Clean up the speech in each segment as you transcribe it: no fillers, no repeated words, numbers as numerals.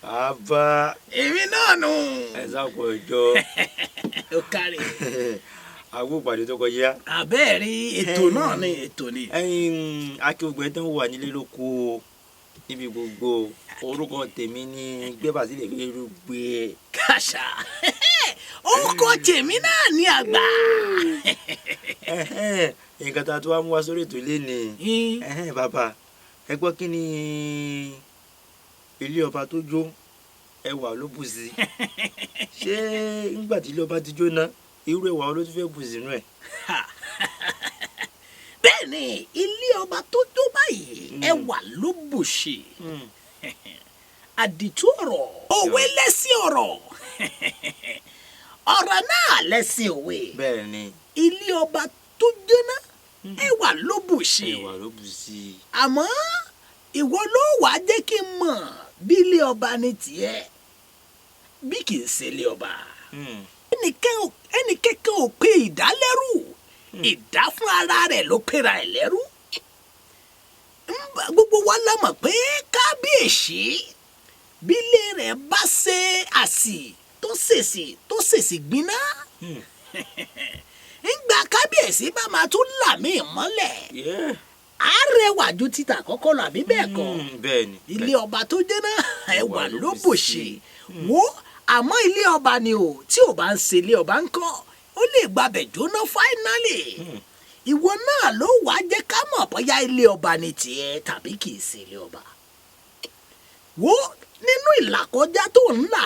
Bàbá. Èmi náà nù. Ẹ sáàpọ̀ ìjọ. Ó kárí. Àgbo ìpàdé tó kọjá. Àbẹ́ẹ̀rí ètò náà ni ètò ni. Akíọ̀gbẹ́ tó ń wà nílé lóko níbi gbogbo orúkọ tèmi ní Gbébàsílẹ̀ Fẹ́rùgbé. Kàṣà orúkọ tèmi náà ní àgbà. Nǹkan tá a tó wá mú wá sórí ètò ilé ni bàbá ẹ gbọ́ kí ni ilé ọba tó jó ẹwà ló bù sí ṣé nígbà tí ilé ọba ti jóná irú ẹwà ló tún fẹ́ bù sínú ẹ̀. Bẹ́ẹ̀ ni ilé ọba tó jó báyìí ẹwà ló bù sí. Àdìtú ọ̀rọ̀ òwe lẹ́sìn ọ̀rọ̀ ọ̀rọ̀ náà lẹ́sìn òwe. Bẹ́ẹ̀ ni ilé ọba tó jóná ẹwà ló bù sí. ẹwà ló bù sí. Àmọ́ ìwọ ló wàá jẹ́ kí n mọ̀ bí ilé ọba ní tiẹ̀ bí kì í ṣe ilé ọba. ẹnìkẹ́kẹ́ ò pe ìdálẹ́rù ìdá fún ara rẹ̀ ló pera ẹ̀ lẹ́rù. Gbogbo wa la mọ̀ pé kábíyèsí bílé rẹ̀ bá ṣe àsì tó ṣèṣì gbiná. Ńgbà kábíyèsí bá máa tún làmì ìmọ́lẹ̀ arẹwà ju títà kọ́kọ́ lọ àbí bẹ́ẹ̀ kọ́. Ilé ọba tó jẹ́nà ẹwà ló bò ṣe wo àmọ́ ilé ọba ni o tí ò bá ń ṣe ilé ọba ń kọ́ ó lè gbabẹ̀ jóná fáínálì. Ìwọ náà ló wá jẹ́ ká mọ̀ bóyá ilé ọba ni tiẹ̀ tàbí kì í ṣe ilé ọba. Wo nínú ìlàkọjá tó ń là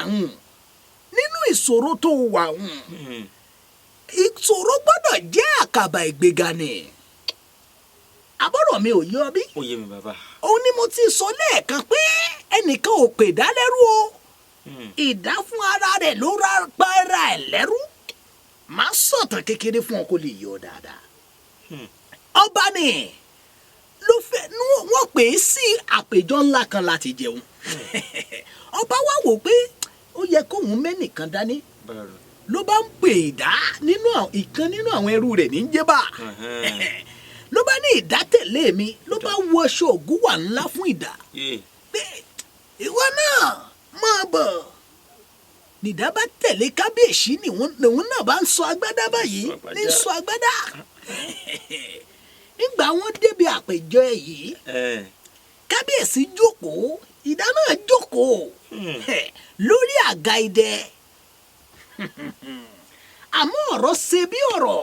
nínú ìṣòro tó wà ìṣòro gbọ́dọ̀ jẹ́ àkàbà ìgbéga ni. Àbọ̀rọ̀ mi ò yọ bí. Ó yé mi bàbá. Òun ni mo ti sọ lẹ́ẹ̀kan pé ẹnìkan ò pè dá lẹ́rú o. Ìdá fún ara rẹ̀ ló ra para ẹ̀ lẹ́rú. Màá sọ̀tàn kékeré fún ọ kó lè yọ dáadáa. Ọba ni ló fẹ́ wọ́n pè é sí àpèjọ ńlá kan láti jẹun. Ọba wa wò pé ó yẹ kóun mẹ́nìkan dání. Ló bá ń pè ìdá ìkan nínú àwọn ẹrú rẹ̀ ní jẹ́bà. Ló bá ní ìdá tẹ̀lé mi ló bá wọ aṣọ ògúnwà ńlá fún ìdá. Pé ìwọ náà máa bọ̀. Nìdá bá tẹ̀lé kábíyèsí lòun náà bá ń sọ agbádá báyìí ní sọ agbádá. Nígbà wọn débi àpèjọ yìí kábíyèsí jókòó ìdá náà jókòó lórí àga idẹ. Àmọ́ ọ̀rọ̀ ṣe bí ọ̀rọ̀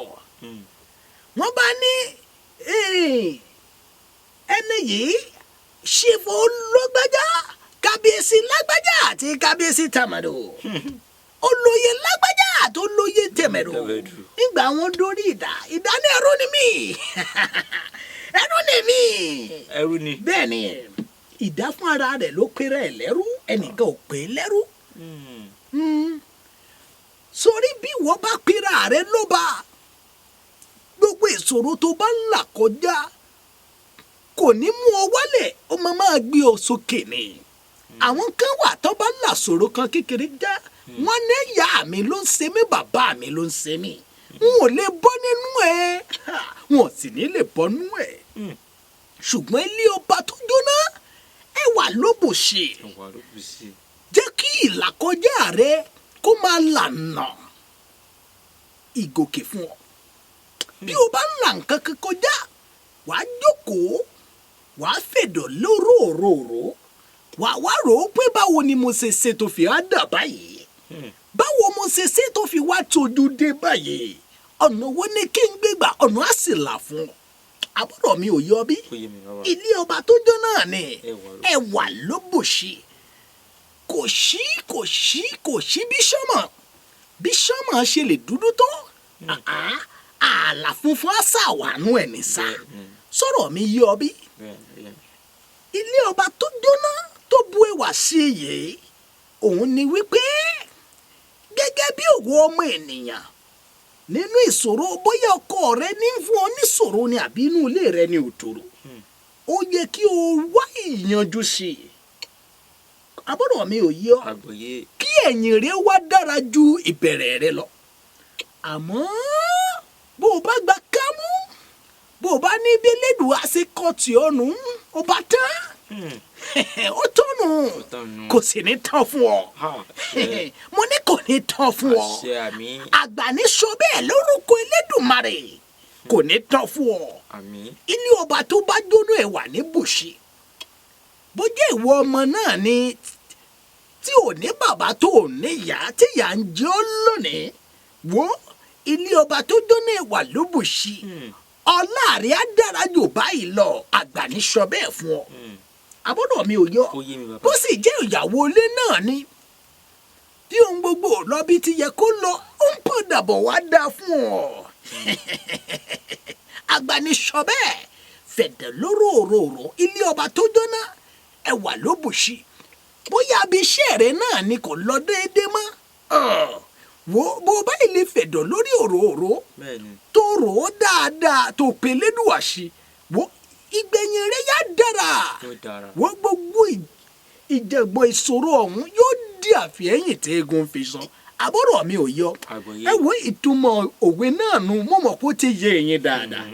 wọ́n bá ní ẹni yìí ṣèfò lágbájá kábíyèsí lágbájá àti kábíyèsí tàmàdò olóyè lágbájá àti olóyè tẹ̀mẹ̀dò nígbà wọn dórí ìdá ní ẹrú ni mí ẹrú ni bẹ́ẹ̀ ni ìdá fún ara rẹ̀ ló péré ẹ̀ lẹ́rú ẹnìkan ò pè é lẹ́rú. Sórí bí wọ́n bá pera rẹ̀ ló bá gbogbo ìṣòro tó bá ń là kọjá kò ní mú ọ wálẹ̀ ó máa gbé ọ sókè ni. Àwọn kan wà tó bá là ṣòro kan kékeré já wọ́n ní ìyá mi ló ń ṣe mí bàbá mi ló ń ṣe mí n ò lè bọ́ nínú ẹ̀ wọn sì ní lè bọ́ nínú ẹ̀. Ṣùgbọ́n ilé ọba tó jóná ẹwà ló bò ṣe jẹ́ kí ìlàkọjá rẹ kó máa lànà ìgòkè fún ọ. Bí o bá ń là nǹkan kan kọjá wàá jókòó wàá fèdò lóròròrò wàá rò ó pé báwo ni mo ṣe ṣe tó fi á dà báyìí báwo mo ṣe ṣe tó fi wá tójú dé báyìí ọ̀nà wo ni kí n gbé gbà ọ̀nà á sì là fún ọ. Àbúrò mi ò yọ bí ilé ọba tó jó náà ni ẹwà ló bò ṣe kò sí bí sọ́mọ̀ ṣe lè dúdú tó ààlà funfun á ṣàwánú ẹ̀ ní sá sọ̀rọ̀ mi yọ bí ilé ọba tó jóná tó bu ẹwà sí yìí òun ni wípé gẹ́gẹ́ bí òwò ọmọ ènìyàn nínú ìṣòro bóyá ọkọ rẹ ní fún ọ níṣòro ni àbí inú ilé rẹ ni òtòrò ó yẹ kí o wá ìyanjú sí i. Àbúrò mi ò yọ kí ẹ̀yìn rẹ wá dára ju ìbẹ̀rẹ̀ rẹ lọ. Àmọ́ bó o bá gba kámú bó o bá ní bí elédùn àṣekọ̀tì ọ̀nù ó bá tán ó tọ̀nù. nù kò sì ní tán fún ọ mo ní kò ní tán fún ọ àṣẹ àmín àgbà ní sọ bẹ́ẹ̀ lórúkọ Elédùmarè kò ní tán fún ọ àmín ilé ọba tó bá jóná ẹ̀ wà ní bùṣí bó jẹ́ ìwọ ọmọ náà ni tí ò ní bàbá tó ò ní ìyá tí ìyá ń jẹ ọ́ lónìí wo ilé ọba tó jóná ẹ̀ wà ló bùṣí ọlá rẹ̀ á dára jù báyìí lọ àgbà ní sọ bẹ́ẹ̀ fún ọ àbúrò mi ò yọ ó yé mi bàbá bó sì jẹ́ ìyàwó ilé náà ni tí ohun gbogbo lọ bí ti yẹ kó lọ ó ń padà bọ̀ wá dáa fún ọ àgbà ní sọ bẹ́ẹ̀ fẹ̀dẹ̀ lóròròrò ilé ọba tó jóná ẹwà ló bùṣí bóyá abiṣẹ́ rẹ náà ni kò lọ déédéé mọ́ wo bó bá ilé fẹ̀dọ̀ lórí òróró tó rò ó dáadáa tó pelédùwà sí wo ìgbẹ̀yìn rẹ yá dára wo gbogbo ìjẹ̀gbọ́n ìṣòro ọ̀hún yóò di àfihẹ́yìn tí eégún fi sọ àbúrò mi ò yọ ẹ wo ìtumọ̀ òwe náà nu mo mọ̀ kó ti yé ẹ̀yin dáadáa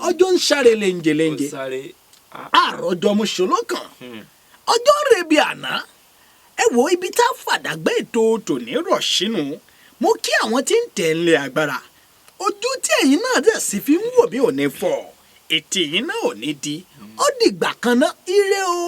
ọjọ́ ń sáré léńjeléńje àròjọ mùsùlùkàn ọjọ́ ń rebi àná ẹ wo ibi tá a fàdàgbẹ́ ètò tòní rọ̀ sínú mo kí àwọn tí ń tẹ̀lé agbára ojú tí ẹ̀yin náà dẹ̀ sì fi ń wò mí ò ní fọ́ ètè yín náà ò ní di ó dìgbà kan náà ire o.